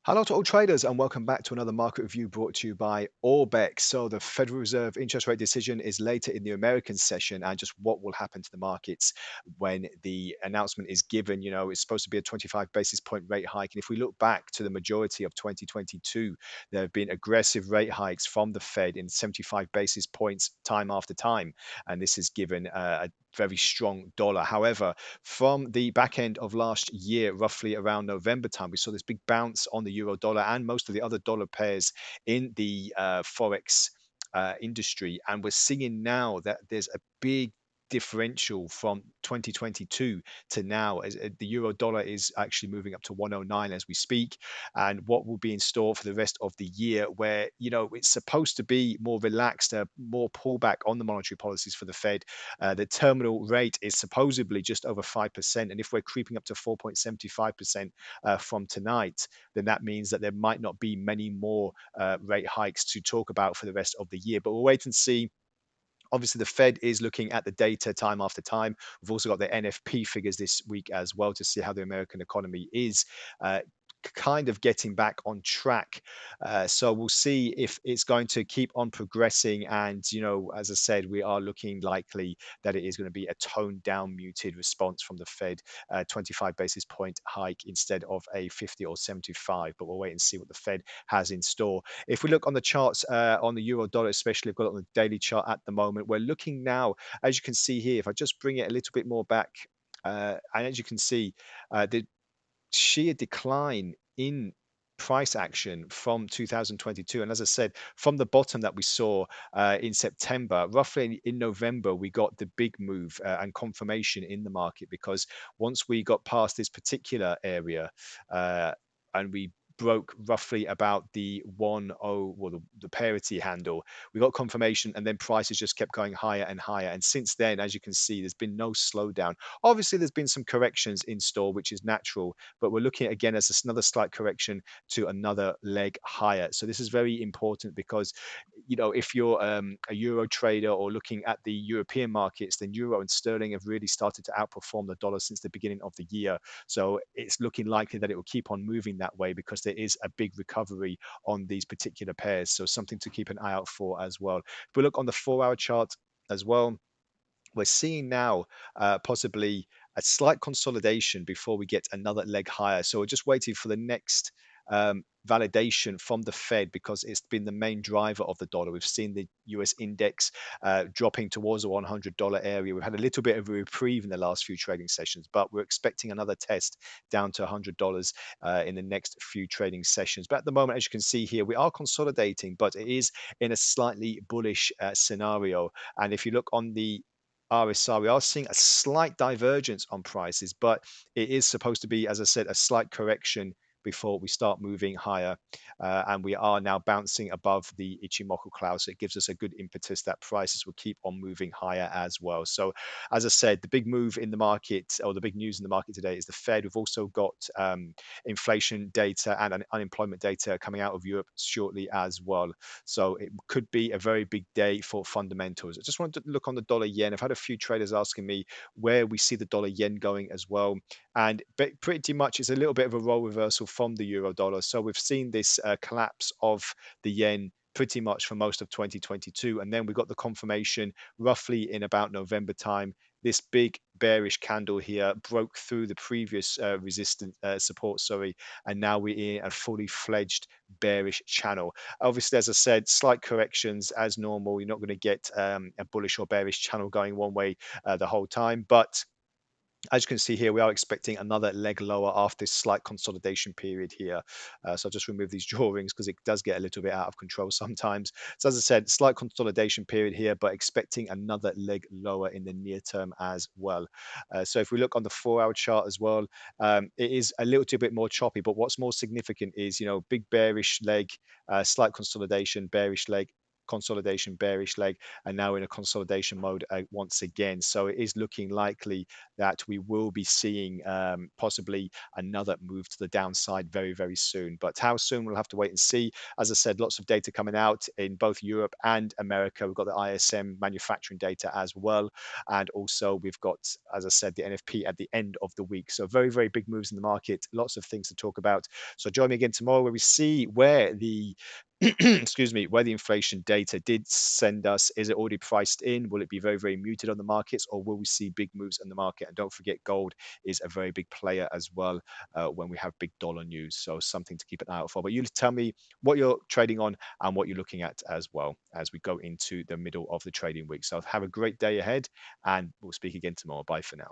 Hello to all traders and welcome back to another market review brought to you by Orbex. So the Federal Reserve interest rate decision is later in the American session and just what will happen to the markets when the announcement is given. It's supposed to be a 25 basis point rate hike. And if we look back to the majority of 2022, there have been aggressive rate hikes from the Fed in 75 basis points time after time. And this has given a very strong dollar. However, from the back end of last year, roughly around November time, we saw this big bounce on the euro dollar and most of the other dollar pairs in the forex industry. And we're seeing now that there's a big differential from 2022 to now as the euro dollar is actually moving up to 109 as we speak, and what will be in store for the rest of the year where it's supposed to be more relaxed, more pullback on the monetary policies for the Fed. The terminal rate is supposedly just over 5%. And if we're creeping up to 4.75% from tonight, then that means that there might not be many more rate hikes to talk about for the rest of the year. But we'll wait and see. Obviously, the Fed is looking at the data time after time. We've also got the NFP figures this week as well to see how the American economy is. Kind of getting back on track. So we'll see if it's going to keep on progressing. And, as I said, we are looking likely that it is going to be a toned down, muted response from the Fed, 25 basis point hike instead of a 50 or 75. But we'll wait and see what the Fed has in store. If we look on the charts on the euro dollar, especially, I've got it on the daily chart at the moment. We're looking now, as you can see here, if I just bring it a little bit more back, and as you can see, the sheer decline in price action from 2022. And as I said, from the bottom that we saw in September, roughly in November, we got the big move and confirmation in the market because once we got past this particular area uh, and we broke roughly about the 1.0 or the parity handle, we got confirmation and then prices just kept going higher and higher. And since then, as you can see, there's been no slowdown. Obviously, there's been some corrections in store, which is natural, but we're looking at again as another slight correction to another leg higher. So this is very important because if you're a euro trader or looking at the European markets, then euro and sterling have really started to outperform the dollar since the beginning of the year. So it's looking likely that it will keep on moving that way because there is a big recovery on these particular pairs. So something to keep an eye out for as well. If we look on the 4 hour chart as well, we're seeing now possibly a slight consolidation before we get another leg higher. So we're just waiting for the next validation from the Fed because it's been the main driver of the dollar. We've seen the US index dropping towards the $100 area. We've had a little bit of a reprieve in the last few trading sessions, but we're expecting another test down to $100 in the next few trading sessions. But at the moment, as you can see here, we are consolidating, but it is in a slightly bullish scenario. And if you look on the RSI, we are seeing a slight divergence on prices, but it is supposed to be, as I said, a slight correction before we start moving higher. And we are now bouncing above the Ichimoku cloud. So it gives us a good impetus that prices will keep on moving higher as well. So, as I said, the big move in the market or the big news in the market today is the Fed. We've also got inflation data and unemployment data coming out of Europe shortly as well. So it could be a very big day for fundamentals. I just wanted to look on the dollar yen. I've had a few traders asking me where we see the dollar yen going as well. And pretty much it's a little bit of a role reversal from the euro dollar. So we've seen this collapse of the yen pretty much for most of 2022. And then we got the confirmation roughly in about November time. This big bearish candle here broke through the previous resistant support, sorry, and now we're in a fully fledged bearish channel. Obviously, as I said, slight corrections as normal. You're not going to get a bullish or bearish channel going one way the whole time, but as you can see here, we are expecting another leg lower after this slight consolidation period here. So I'll just remove these drawings because it does get a little bit out of control sometimes. So as I said, slight consolidation period here, but expecting another leg lower in the near term as well. So if we look on the 4 hour chart as well, it is a little bit more choppy, but what's more significant is, big bearish leg, slight consolidation, bearish leg, consolidation bearish leg, and now in a consolidation mode once again. So it is looking likely that we will be seeing possibly another move to the downside very, very soon. But how soon, we'll have to wait and see. As I said, lots of data coming out in both Europe and America. We've got the ISM manufacturing data as well. And also we've got, as I said, the NFP at the end of the week. So very, very big moves in the market, lots of things to talk about. So join me again tomorrow where we see where the excuse me, where the inflation data did send us. Is it already priced in? Will it be very, very muted on the markets, or will we see big moves in the market? And don't forget, gold is a very big player as well when we have big dollar news. So something to keep an eye out for. But you tell me what you're trading on and what you're looking at as well as we go into the middle of the trading week. So have a great day ahead, and we'll speak again tomorrow. Bye for now.